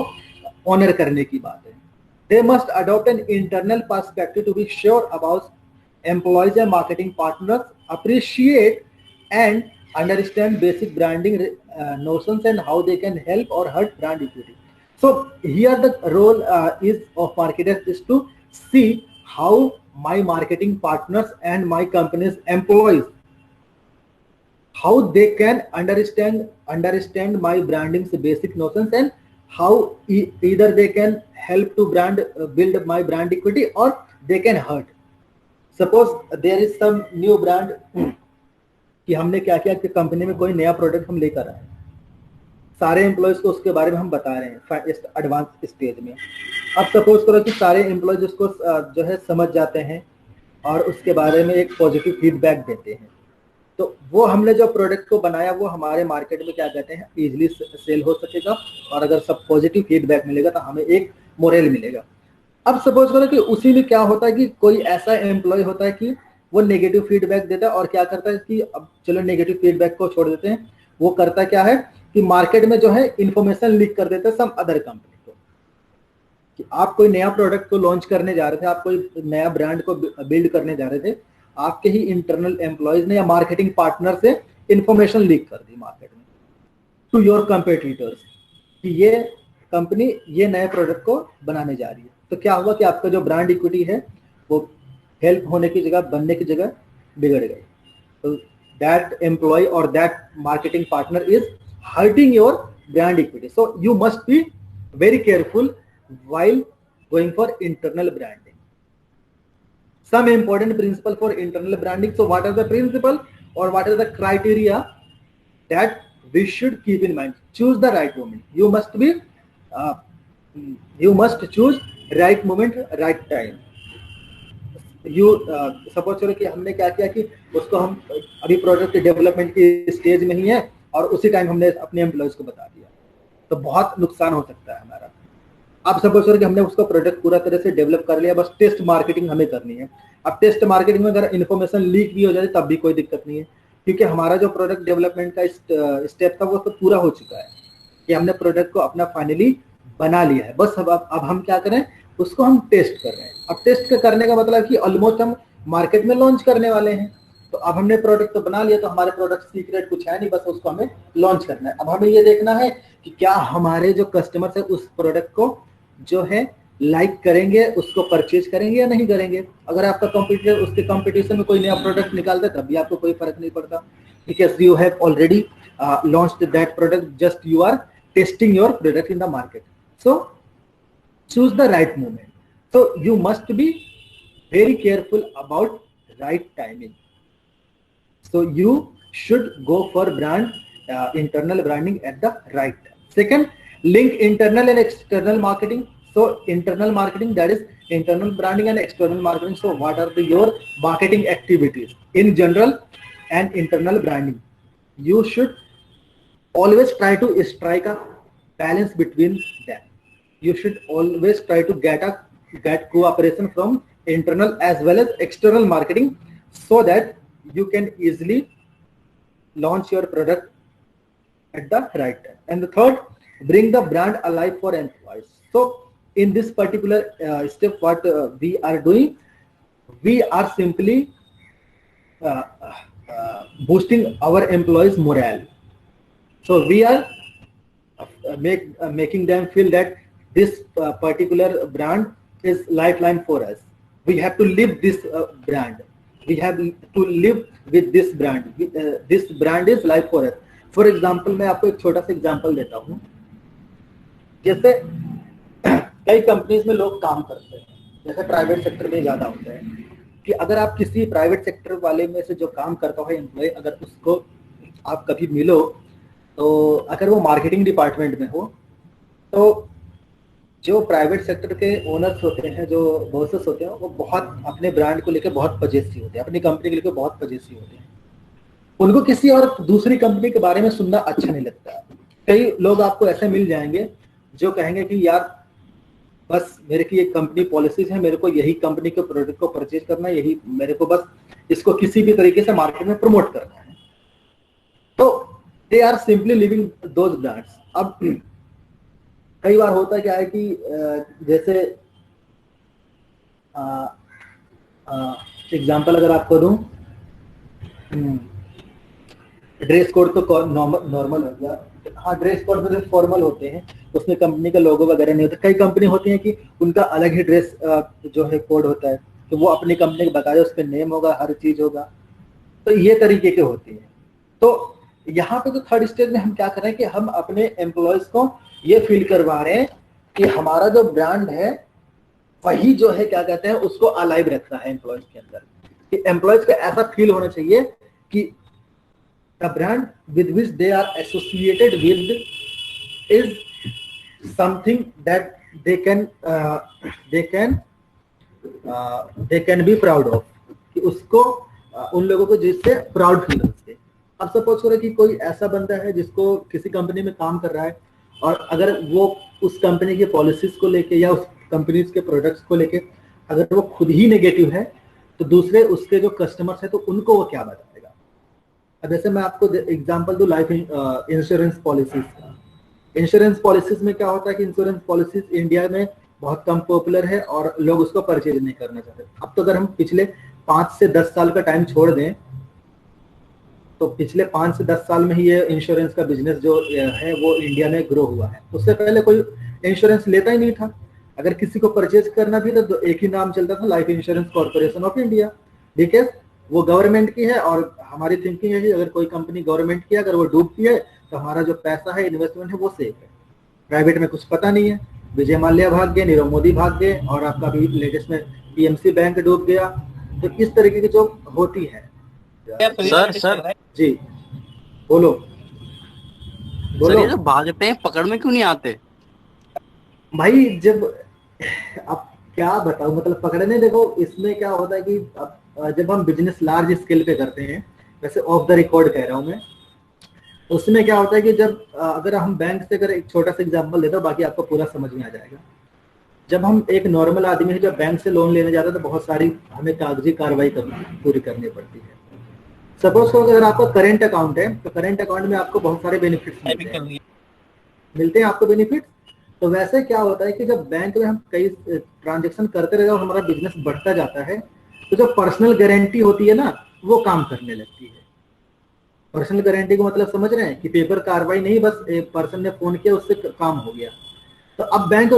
ऑनर करने की बात है। They must adopt an internal perspective to be sure about employees and marketing partners appreciate and understand basic branding notions and how they can help or hurt brand equity. So here the role is of marketers is to see how my marketing partners and my company's employees, how they can understand my branding's basic notions and how either they can help to build my brand equity or they can hurt. Suppose there is some new brand कि हमने क्या किया कि company में कोई नया product हम लेकर आए, सारे एम्प्लॉयज को उसके बारे में हम बता रहे हैं इस एडवांस स्टेज में। अब सपोज करो कि सारे एम्प्लॉयज उसको जो है समझ जाते हैं और उसके बारे में एक पॉजिटिव फीडबैक देते हैं, तो वो हमने जो प्रोडक्ट को बनाया वो हमारे मार्केट में क्या कहते हैं इजीली सेल हो सकेगा, और अगर सब पॉजिटिव फीडबैक मिलेगा तो हमें एक मोरल मिलेगा। अब सपोज करो कि उसी में क्या होता है कि कोई ऐसा एम्प्लॉय होता है कि वो नेगेटिव फीडबैक देता है और क्या करता है कि अब चलो नेगेटिव फीडबैक को छोड़ देते हैं, वो करता क्या है कि मार्केट में जो है इंफॉर्मेशन लीक कर देता है सम अदर कंपनी को कि आप कोई नया प्रोडक्ट को लॉन्च करने जा रहे थे, आप कोई नया ब्रांड को बिल्ड करने जा रहे थे, आपके ही इंटरनल एम्प्लॉयज ने या मार्केटिंग पार्टनर से इंफॉर्मेशन लीक कर दी मार्केट में टू योर कंपेटिटर्स कि ये कंपनी ये नए प्रोडक्ट को बनाने जा रही है। तो क्या हुआ कि आपका जो ब्रांड इक्विटी है वो हेल्प होने की जगह बनने की जगह बिगड़ गई। तो दैट एम्प्लॉय और that marketing partner is hurting your brand equity. So you must be very careful while going for internal branding. Some important principle for internal branding. So what are the principle or what are the criteria that we should keep in mind? Choose the right moment. You must choose right moment, right time. You suppose चलो कि हमने क्या किया कि उसको हम अभी product development की स्टेज में ही है और उसी टाइम हमने अपने एम्प्लॉयज को बता दिया, तो बहुत नुकसान हो सकता है हमारा। अब सपोज करो कि हमने उसको प्रोडक्ट पूरा तरह से डेवलप कर लिया, बस टेस्ट मार्केटिंग हमें करनी है। अब टेस्ट मार्केटिंग में अगर इन्फॉर्मेशन लीक भी हो जाए तब भी कोई दिक्कत नहीं है, क्योंकि हमारा जो प्रोडक्ट डेवलपमेंट का स्टेप था वो तो पूरा हो चुका है कि हमने प्रोडक्ट को अपना फाइनली बना लिया है। बस अब हम क्या करें, उसको हम टेस्ट कर रहे हैं। अब टेस्ट करने का मतलब कि ऑलमोस्ट हम मार्केट में लॉन्च करने वाले हैं। तो अब हमने प्रोडक्ट तो बना लिया, तो हमारे प्रोडक्ट सीक्रेट कुछ है नहीं, बस उसको हमें लॉन्च करना है। अब हमें ये देखना है कि क्या हमारे जो कस्टमर्स है उस प्रोडक्ट को जो है लाइक करेंगे, उसको परचेज करेंगे या नहीं करेंगे। अगर आपका कंपटीटर उसके कंपटीशन में कोई नया प्रोडक्ट निकालता है तब भी आपको कोई फर्क नहीं पड़ता, because you have already launched that product, just you are testing your product in the market. So choose the right moment. So you must be very careful about right timing. So you should go for internal branding at the right time. Second, link internal and external marketing. So internal marketing, that is internal branding and external marketing. So what are your marketing activities in general and internal branding? You should always try to strike a balance between them. You should always try to get cooperation from internal as well as external marketing, so that you can easily launch your product at the right time. And the third, bring the brand alive for employees. So in this particular step, what we are doing, we are simply boosting our employees' morale. So we are making them feel that this particular brand is lifeline for us. We have to live this brand. We have to live with this brand. This brand is life for us. For example, मैं आपको एक छोटा सा example देता हूँ. जैसे कई companies में लोग काम करते हैं, जैसे प्राइवेट सेक्टर में ज्यादा होता है कि अगर आप किसी प्राइवेट सेक्टर वाले में से जो काम करता है एम्प्लॉय, अगर उसको आप कभी मिलो तो अगर वो मार्केटिंग डिपार्टमेंट में हो, तो जो प्राइवेट सेक्टर के ओनर्स होते हैं, जो बॉसेस होते हैं, वो बहुत अपने ब्रांड को लेकर बहुत पजेसिव होते हैं, अपनी कंपनी के लेकर बहुत पजेसिव होते हैं. उनको किसी और दूसरी कंपनी के बारे में सुनना अच्छा नहीं लगता. कई लोग आपको ऐसे मिल जाएंगे जो कहेंगे कि यार बस मेरे की एक कंपनी पॉलिसीज है, मेरे को यही कंपनी के प्रोडक्ट को परचेज करना है, यही मेरे को बस इसको किसी भी तरीके से मार्केट में प्रमोट करना है. तो they are simply leaving those brands. अब कई बार होता क्या है कि जैसे एग्जांपल अगर आपको दूं, ड्रेस कोड तो नॉर्मल हो गया. हाँ, ड्रेस कोड में फॉर्मल होते हैं, उसमें कंपनी का लोगो वगैरह नहीं होता. कई कंपनी होती है कि उनका अलग ही ड्रेस जो है कोड होता है, तो वो अपनी कंपनी को बताया, उस पर नेम होगा, हर चीज होगा. तो ये तरीके के होती है. तो यहाँ पे तो थर्ड स्टेज में हम क्या कर रहे हैं कि हम अपने एम्प्लॉयज को ये फील करवा रहे हैं कि हमारा जो ब्रांड है वही जो है क्या कहते हैं उसको अलाइव रखना है एम्प्लॉयज के अंदर. कि एम्प्लॉयज को ऐसा फील होना चाहिए कि the brand with which they are associated with is something that they can be proud of. कि उसको उन लोगों को जिससे प्राउड फील हो सके. अब सपोज करो कि कोई ऐसा बंदा है जिसको किसी कंपनी में काम कर रहा है, और अगर वो उस कंपनी की पॉलिसीज को लेके या उस कंपनीज के प्रोडक्ट्स को लेके अगर वो खुद ही नेगेटिव है, तो दूसरे उसके जो कस्टमर्स है तो उनको वो क्या बताएगा. अब जैसे मैं आपको एग्जांपल दूं लाइफ इंश्योरेंस पॉलिसीज का. इंश्योरेंस पॉलिसीज में क्या होता है कि इंश्योरेंस पॉलिसीज इंडिया में बहुत कम पॉपुलर है और लोग उसको परचेज नहीं करना चाहते. अब तो अगर हम पिछले 5 से 10 साल का टाइम छोड़ दें, तो पिछले 5 से 10 साल में ही ये इंश्योरेंस का बिजनेस जो है वो इंडिया में ग्रो हुआ है. उससे पहले कोई इंश्योरेंस लेता ही नहीं था. अगर किसी को परचेज करना भी था तो एक ही नाम चलता था, life insurance corporation of India. ठीक है, वो गवर्नमेंट की है और हमारी थिंकिंग है कि अगर कोई कंपनी गवर्नमेंट की है, अगर वो डूबती है तो हमारा जो पैसा है, इन्वेस्टमेंट है, वो सेफ है. प्राइवेट में कुछ पता नहीं है. विजय माल्या भाग गए, नीरव मोदी भाग गए, और आपका भी लेटेस्ट में पीएमसी बैंक डूब गया. तो इस तरीके की जो होती है. सर जी बोलो. सर ये जो भागते हैं पकड़ में क्यों नहीं आते भाई? जब अब क्या बताऊं, मतलब पकड़ने, देखो इसमें क्या होता है कि जब हम बिजनेस लार्ज स्केल पे करते हैं, वैसे ऑफ द रिकॉर्ड कह रहा हूं मैं, उसमें क्या होता है कि जब अगर हम बैंक से, अगर एक छोटा सा एग्जांपल देता हूं, बाकी आपको पूरा समझ में आ जाएगा. जब हम एक नॉर्मल आदमी है, जब बैंक से लोन लेने जाता है तो बहुत सारी हमें कागजी कार्रवाई पूरी करनी पड़ती है. सपोज को अगर आपका करेंट अकाउंट है, तो करेंट अकाउंट में आपको बहुत सारे बेनिफिट्स मिलते हैं आपको बेनिफिट्स. तो वैसे क्या होता है कि जब बैंक में हम कई ट्रांजेक्शन करते रहते हैं और हमारा बिजनेस बढ़ता जाता है, तो जो पर्सनल गारंटी होती है ना, वो काम करने लगती है. पर्सनल गारंटी को मतलब समझ रहे हैं कि पेपर कार्रवाई नहीं, बस एक पर्सन ने फोन किया, उससे काम हो गया. तो अब बैंक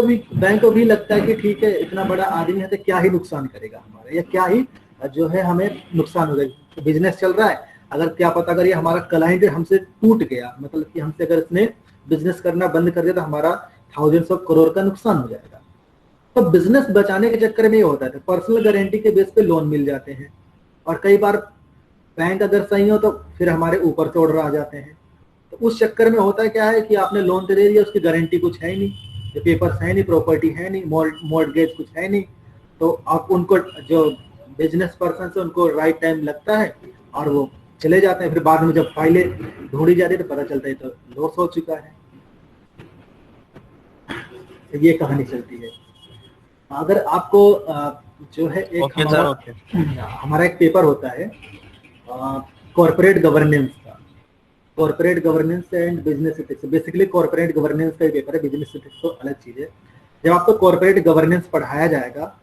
को भी लगता है कि ठीक है, इतना बड़ा आदमी है तो क्या ही नुकसान करेगा हमारा, या क्या ही जो है हमें नुकसान हो जाएगा. बिजनेस चल रहा है, अगर क्या पता अगर ये हमारा क्लाइंट हमसे टूट गया, मतलब कि हमसे अगर इसने बिजनेस करना बंद कर दिया, तो हमारा थाउजेंड्स ऑफ करोड़ का नुकसान हो जाएगा. तो बिजनेस बचाने के चक्कर में ये होता है, पर्सनल गारंटी के बेस पे लोन मिल जाते हैं, और कई बार बैंक अगर सही हो तो फिर हमारे ऊपर से ऑर्डर आ जाते हैं. तो उस चक्कर में होता है क्या है कि आपने लोन तो दे दिया, उसकी गारंटी कुछ है नहीं, पेपर्स है नहीं, प्रॉपर्टी है नहीं, मॉर्टगेज कुछ है नहीं. तो आप उनको, जो बिजनेस पर्सन से, उनको राइट टाइम लगता है और वो चले जाते हैं. फिर बाद में जब फाइलें ढूंढी जाती है तो पता चलता है तो लॉस हो चुका है. ये कहानी चलती है. अगर आपको जो है एक हमारा एक पेपर होता है कॉर्पोरेट गवर्नेंस का, corporate governance and business ethics. Basically corporate governance का पेपर है, बिजनेस एथिक्स तो अलग चीज है. जब आपको कॉर्पोरेट गवर्नेंस पढ़ाया जाएगा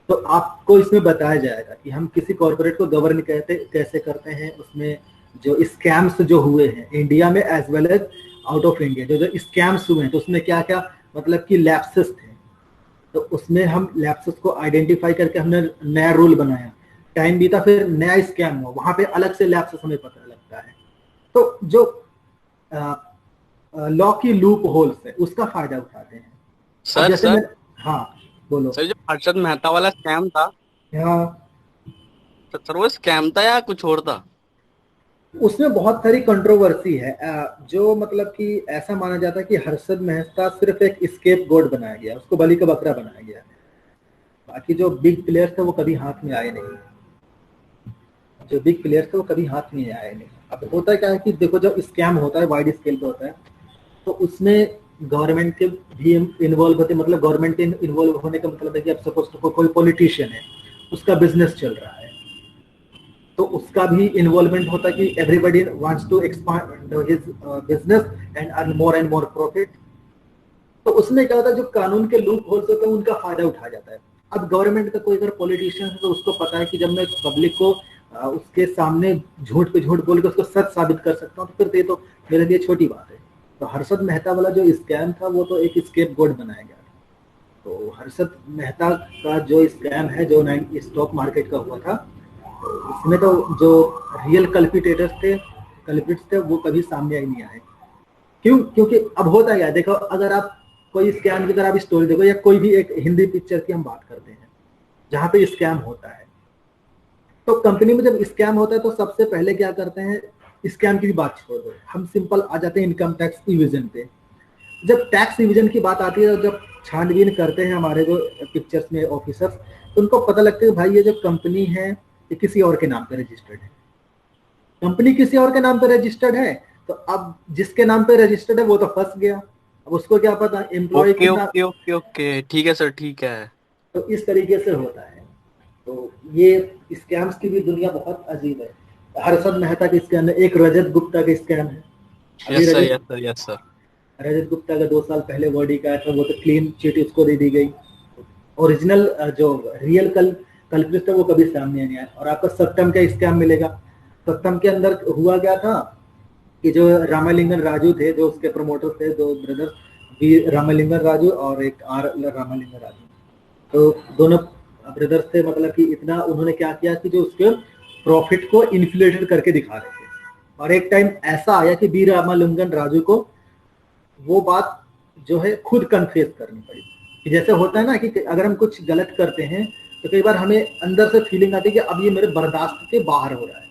तो आपको इसमें बताया जाएगा कि हम किसी कॉर्पोरेट को गवर्न कैसे करते हैं, उसमें जो स्कैम्स जो हुए हैं इंडिया में as well as out of India, जो स्कैम्स हुए हैं, तो उसमें क्या क्या मतलब कि लैप्सेस थे, तो उसमें हम लैप्सेस को आइडेंटिफाई करके हमने नया रूल बनाया। टाइम बीता, फिर नया स्कैम हुआ, वहां पे अलग से लैप्सेस हमें पता लगता है। तो जो लॉ की लूप होल्स है उसका फायदा उठाते हैं। अब सर जैसे सर मैं, हाँ बोलो। सर जो हर्षद मेहता वाला स्कैम था, हाँ, तो सर वो स्कैम था या कुछ और था? उसमें बहुत सारी कंट्रोवर्सी है। जो मतलब कि ऐसा माना जाता है कि हर्षद मेहता सिर्फ एक स्केप गोट बनाया गया, उसको बलि का बकरा बनाया गया, बाकी जो बिग प्लेयर्स थे वो कभी हाथ में आए नहीं। जो बिग प्लेयर्स थे वो कभी हाथ में आए नहीं। अब होता क्या है कि देखो, जब स्कैम होता है वाइड स्केल पे होता है, तो उसमें गवर्नमेंट के भी इन्वॉल्व होते हैं। मतलब गवर्नमेंट के इन्वॉल्व होने का मतलब है कि अब सपोज तो कोई पॉलिटिशियन है, उसका बिजनेस चल रहा है, तो उसका भी इन्वॉल्वमेंट होता है कि everybody wants to expand his business and earn more and more profit. तो उसमें क्या होता है, जो कानून के लूप होल्स होते हैं उनका फायदा उठाया जाता है। अब गवर्नमेंट का कोई अगर पॉलिटिशियन है तो उसको पता है कि जब मैं पब्लिक को उसके सामने झूठ पे झूठ बोल के उसको सच साबित कर सकता हूँ, तो फिर तो ये तो मेरे लिए छोटी बात है। तो हर्षद मेहता वाला जो स्कैम था वो तो एक स्केप गोट बनाया गया था। तो हर्षद मेहता का जो स्कैम है, जो स्टॉक मार्केट का हुआ था, तो इसमें तो जो रियल कल्पिटेटर्स थे, कल्पिट्स थे, वो कभी सामने ही नहीं आए। क्यों? क्योंकि अब होता क्या है, देखो, अगर आप कोई स्कैम की अगर आप स्टोरी देखो, या कोई भी एक हिंदी पिक्चर की हम बात करते हैं जहां पे स्कैम होता है, तो कंपनी में जब स्कैम होता है तो सबसे पहले क्या करते हैं, स्कैम की बात छोड़ दो, हम सिंपल आ जाते हैं इनकम टैक्स इविजन पे। जब टैक्स इविजन की बात आती है, जब छानबीन करते हैं हमारे जो पिक्चर्स में ऑफिसर्स, तो उनको पता लगता है भाई ये जो कंपनी है ये किसी और के नाम पे रजिस्टर्ड है। कंपनी किसी और के नाम पे रजिस्टर्ड है, तो अब जिसके नाम पे रजिस्टर्ड है वो तो फंस गया। अब उसको क्या पता एम्प्लॉय ओके कितना। ओके ओके ओके, ठीक है सर, ठीक है। तो इस तरीके से होता है। तो ये स्कैम्स की भी दुनिया बहुत अजीब है। हर्षद मेहता के स्कैम है, एक रजत गुप्ता का स्कैम है। अभी यस सर, रजत यस सर, यस सर। रजत गुप्ता का 2 साल पहले वर्डिक आया था, वो तो क्लीन चिट उसको दे दी गई। ओरिजिनल जो रियल कल्प्रिट था वो कभी सामने नहीं आया। और आपको सत्तम का स्कैम मिलेगा। सत्तम के अंदर हुआ क्या था कि जो रामालिंगन राजू थे, जो उसके प्रमोटर थे, दो ब्रदर्स, वी रामालिंगन राजू और एक आर रामालिंगन राजू, तो दोनों ब्रदर्स थे। मतलब कि इतना उन्होंने क्या किया कि जो उसके प्रॉफिट को इन्फ्लेटेड करके दिखा रहे थे। और एक टाइम ऐसा आया कि बी रामालिंगन राजू को वो बात जो है खुद कन्फेस करनी पड़ी। कि जैसे होता है ना कि अगर हम कुछ गलत करते हैं तो कई बार हमें अंदर से फीलिंग आती है कि अब ये मेरे बर्दाश्त के बाहर हो रहा है।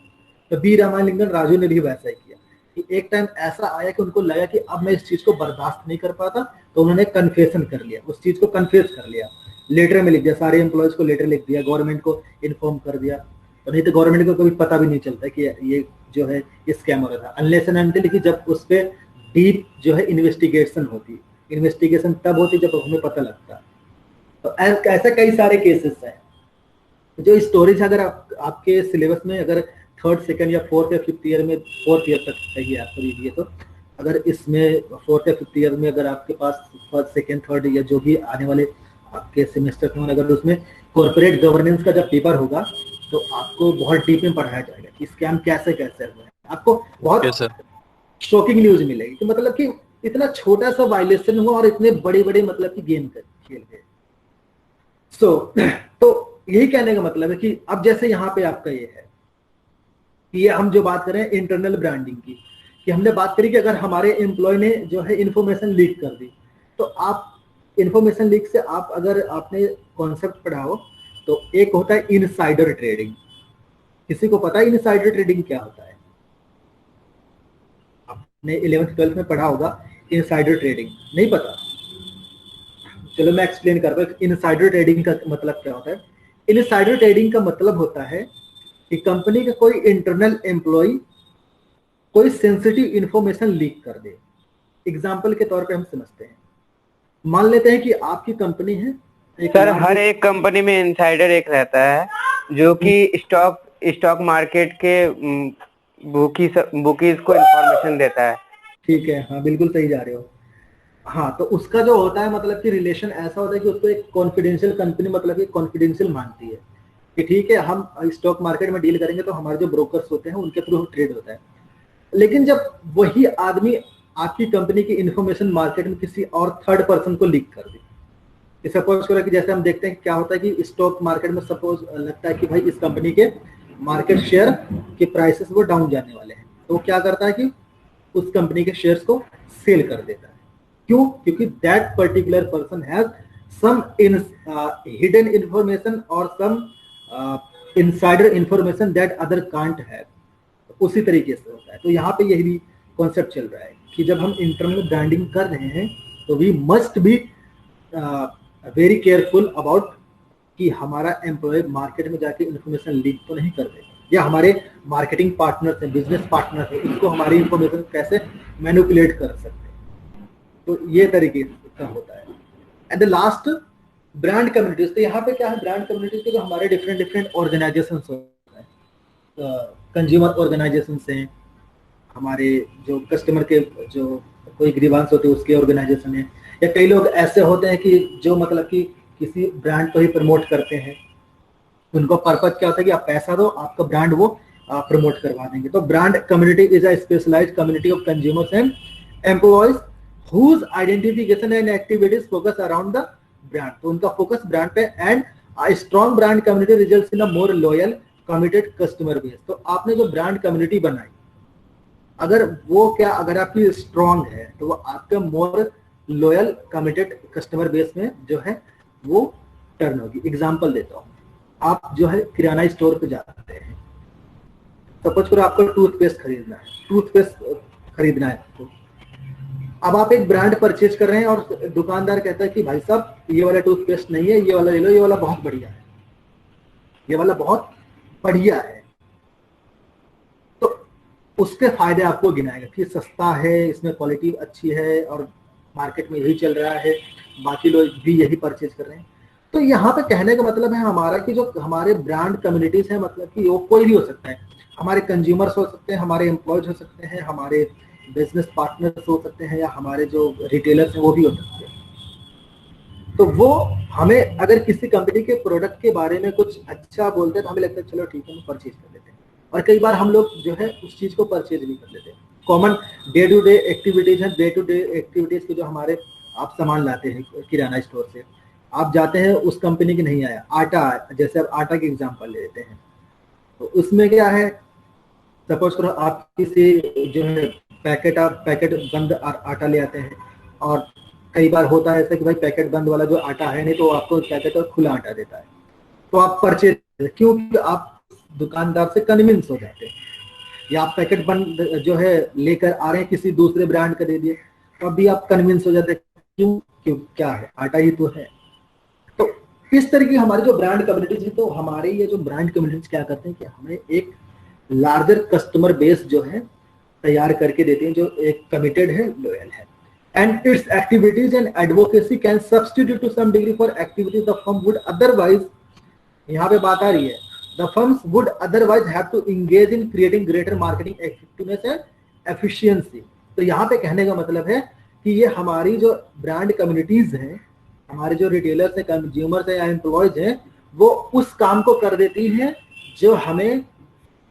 तो बी रामालिंगन राजू ने भी वैसा ही किया कि एक टाइम ऐसा आया कि उनको लगा कि अब मैं इस चीज को बर्दाश्त नहीं कर पाता, तो उन्होंने कन्फेशन कर लिया, उस चीज को कन्फेस कर लिया, लेटर में लिख दिया, सारे एम्प्लॉयज को लेटर लिख दिया, गवर्नमेंट को इन्फॉर्म कर दिया। तो नहीं तो गवर्नमेंट को कभी पता भी नहीं चलता कि ये जो है स्कैम हो रहा था, अनलेस एंड अनटिल कि जब उस पर डीप जो है इन्वेस्टिगेशन होती। इन्वेस्टिगेशन तब होती जब हमें पता लगता। तो ऐसा कई सारे केसेस हैं। जो स्टोरेज अगर आपके सिलेबस में अगर थर्ड सेकंड या फोर्थ या फिफ्थ ईयर में, फोर्थ ईयर तक चाहिए आपको लीजिए, तो अगर इसमें फोर्थ या फिफ्थ ईयर में अगर आपके पास फर्स्ट सेकंड थर्ड या जो भी आने वाले आपके सेमेस्टर में अगर उसमें कॉर्पोरेट गवर्नेंस का जब पेपर होगा, तो आपको बहुत डीप में पढ़ाया जाएगा कि स्कैम कैसे कैसे हुआ है। आपको बहुत शॉकिंग न्यूज मिलेगी कि मतलब कि इतना छोटा सा वायलेशन हुआ और इतने बड़े बड़े मतलब कि गेम खेल गए। तो यही कहने का मतलब है कि अब जैसे यहाँ पे आपका ये है कि ये हम जो बात करें इंटरनल ब्रांडिंग की, कि हमने बात करी कि अगर हमारे एम्प्लॉय ने जो है इंफॉर्मेशन लीक कर दी, तो आप इंफॉर्मेशन लीक से आप अगर आपने कॉन्सेप्ट पढ़ा हो, तो एक होता है इनसाइडर ट्रेडिंग। किसी को पता है इनसाइडर ट्रेडिंग क्या होता है? आपने 11th 12th में पढ़ा होगा इनसाइडर ट्रेडिंग, नहीं पता? चलो मैं एक्सप्लेन करता हूँ इनसाइडर ट्रेडिंग का मतलब क्या होता है। इनसाइडर ट्रेडिंग का मतलब होता है कि कंपनी का कोई इंटरनल एम्प्लॉय कोई सेंसिटिव इंफॉर्मेशन लीक कर दे। एग्जांपल के तौर पे हम समझते हैं, मान लेते हैं कि आपकी कंपनी है। सर हर एक कंपनी में इनसाइडर एक रहता है जो कि स्टॉक मार्केट के बुकीज को इंफॉर्मेशन देता है। ठीक है, हाँ बिल्कुल सही जा रहे हो। हाँ, तो उसका जो होता है मतलब कि रिलेशन ऐसा होता है कि उसको एक कॉन्फिडेंशियल कंपनी मतलब कि कॉन्फिडेंशियल मानती है कि ठीक है हम स्टॉक मार्केट में डील करेंगे तो हमारे जो ब्रोकर्स होते हैं उनके थ्रू ट्रेड होता है। लेकिन जब वही आदमी आपकी कंपनी की इंफॉर्मेशन मार्केट में किसी और थर्ड पर्सन को लीक कर दी। सपोज करो कि जैसे हम देखते हैं क्या होता है कि स्टॉक मार्केट में सपोज लगता है कि भाई इस कंपनी के मार्केट शेयर के प्राइसेस वो डाउन जाने वाले हैं, तो वो क्या करता है कि उस कंपनी के शेयर्स को सेल कर देता है। क्यों? क्योंकि that particular person has some hidden information और some insider information that other can't have. उसी तरीके से होता है। तो यहाँ पे यही भी कॉन्सेप्ट चल रहा है कि जब हम इंटरनल ब्रांडिंग कर रहे हैं तो we must be very careful about कि हमारा एम्प्लॉय मार्केट में जाके इंफॉर्मेशन लीक तो नहीं कर दे, या हमारे मार्केटिंग पार्टनर्स हैं, बिजनेस पार्टनर्स हैं, उसको हमारी इंफॉर्मेशन कैसे मैनिपुलेट कर सकते हैं। तो ये तरीके का होता है। And the last brand communities. तो यहाँ पे क्या है, ब्रांड कम्युनिटीज के जो हमारे डिफरेंट ऑर्गेनाइजेशन होते हैं, कंज्यूमर ऑर्गेनाइजेशन हैं, हमारे जो कस्टमर के जो कोई ग्रीवांस होते हैं उसके ऑर्गेनाइजेशन है, या कई लोग ऐसे होते हैं कि जो मतलब कि किसी ब्रांड को ही प्रमोट करते हैं। उनको पर्पज क्या होता है कि आप पैसा दो, आपका ब्रांड वो प्रमोट करवा देंगे। तो brand community is a specialised community of consumers and employees whose identification and activities focus around the brand। तो उनका फोकस ब्रांड पे, and a strong brand community results in a more loyal committed customer base। तो आपने जो brand community बनाई, अगर आपकी strong है तो वो आपके मोर लॉयल कमिटेड कस्टमर बेस में जो है वो टर्न होगी। एग्जांपल देता हूँ, आप जो है किराना स्टोर पे जाते हैं, सपोज करो आपको टूथपेस्ट खरीदना है आपको। अब आप एक ब्रांड परचेज कर रहे हैं और दुकानदार कहता है कि भाई साहब ये वाला टूथपेस्ट नहीं है, ये वाला ले लो, ये वाला बहुत बढ़िया है, ये वाला बहुत बढ़िया है। तो उसके फायदे आपको गिनाएगा कि सस्ता है, इसमें क्वालिटी अच्छी है और मार्केट में यही चल रहा है, बाकी लोग भी यही परचेज कर रहे हैं। तो यहाँ पे कहने का मतलब है हमारा कि जो हमारे ब्रांड कम्युनिटीज है, मतलब कि वो कोई भी हो सकता है, हमारे कंज्यूमर्स हो सकते हैं, हमारे एम्प्लॉयज हो सकते हैं, हमारे बिजनेस पार्टनर्स हो सकते हैं, या हमारे जो रिटेलर्स हैं वो भी हो सकते हैं। तो वो हमें अगर किसी कंपनी के प्रोडक्ट के बारे में कुछ अच्छा बोलते हैं तो हमें लगता है चलो ठीक है हम परचेज कर लेते हैं, और कई बार हम लोग जो है उस चीज को परचेज भी कर लेते हैं। Common day to day activities हैं, डे टू डे एक्टिविटीज के जो हमारे आप सामान लाते हैं किराना स्टोर से, आप जाते हैं उस कंपनी की नहीं आया, आटा, जैसे आप आटा की एग्जांपल ले लेते हैं, तो उसमें क्या है, सपोज करो आप किसी जो है पैकेट बंद आटा ले आते हैं, और कई बार होता है ऐसा कि भाई पैकेट बंद वाला जो आटा है नहीं तो आपको पैकेट और खुला आटा देता है, तो आप परचेज, क्योंकि आप दुकानदार से कन्विंस हो जाते हैं, या आप पैकेट बंद जो है लेकर आ रहे हैं किसी दूसरे ब्रांड का दे दिए, तो अभी आप कन्विंस हो जाते हैं, क्यों क्या है, आटा ही तो है। तो इस तरह की हमारी जो ब्रांड कम्युनिटीज है, तो हमारे ये जो ब्रांड कम्युनिटीज क्या करते हैं कि हमें एक लार्जर कस्टमर बेस जो है तैयार करके देते हैं, जो एक कमिटेड है, लॉयल है। And its activities and advocacy can substitute to some degree for activities the firm would otherwise, यहाँ पे बात आ रही है, the firms would otherwise have to engage in creating greater marketing effectiveness and efficiency. तो यहाँ पे कहने का मतलब है कि ये हमारी जो ब्रांड कम्युनिटीज हैं, हमारे जो रिटेलर्स हैं, कंज्यूमर्स हैं या एम्प्लॉयज हैं, वो उस काम को कर देती हैं जो हमें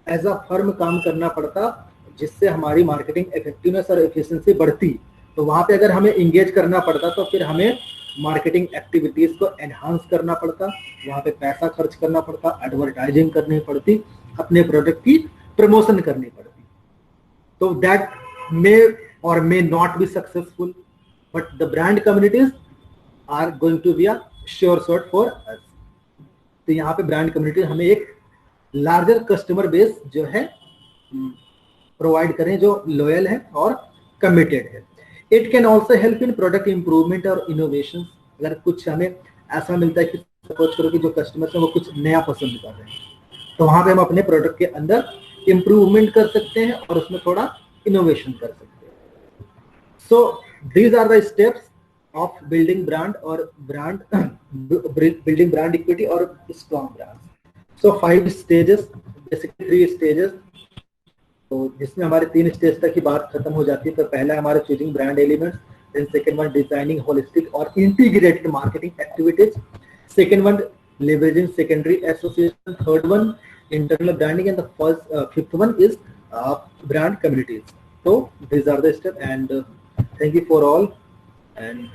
एज अ फर्म काम करना पड़ता, जिससे हमारी मार्केटिंग इफेक्टिवनेस और एफिशिएंसी बढ़ती। तो वहां पे अगर हमें इंगेज करना पड़ता तो फिर हमें मार्केटिंग एक्टिविटीज को एनहांस करना पड़ता, वहां पे पैसा खर्च करना पड़ता, एडवर्टाइजिंग करनी पड़ती, अपने प्रोडक्ट की प्रमोशन करनी पड़ती। तो दैट मे और may not be successful, but the brand communities are going to be a sure shot for us. तो यहाँ पे ब्रांड कम्युनिटी हमें एक लार्जर कस्टमर बेस जो है प्रोवाइड करें, जो लॉयल है और कमिटेड है। It can also help in product improvement और इनोवेशन। अगर कुछ हमें ऐसा मिलता है कि सपोज करो कि जो कस्टमर्स हैं वो कुछ नया पसंद कर रहे हैं, तो वहां पे हम अपने प्रोडक्ट के अंदर इंप्रूवमेंट कर सकते हैं और उसमें थोड़ा इनोवेशन कर सकते हैं। So these are the steps of building brand और बिल्डिंग ब्रांड इक्विटी और strong brand. So 5 stages, basically 3 stages, तो जिसमें हमारे 3 स्टेज तक की बात खत्म हो जाती है। तो पहला हमारा choosing brand elements, then second one designing holistic और integrated marketing activities, second one leveraging secondary association, third one internal branding, and the fifth one is brand communities. So these are the steps, and thank you for all, and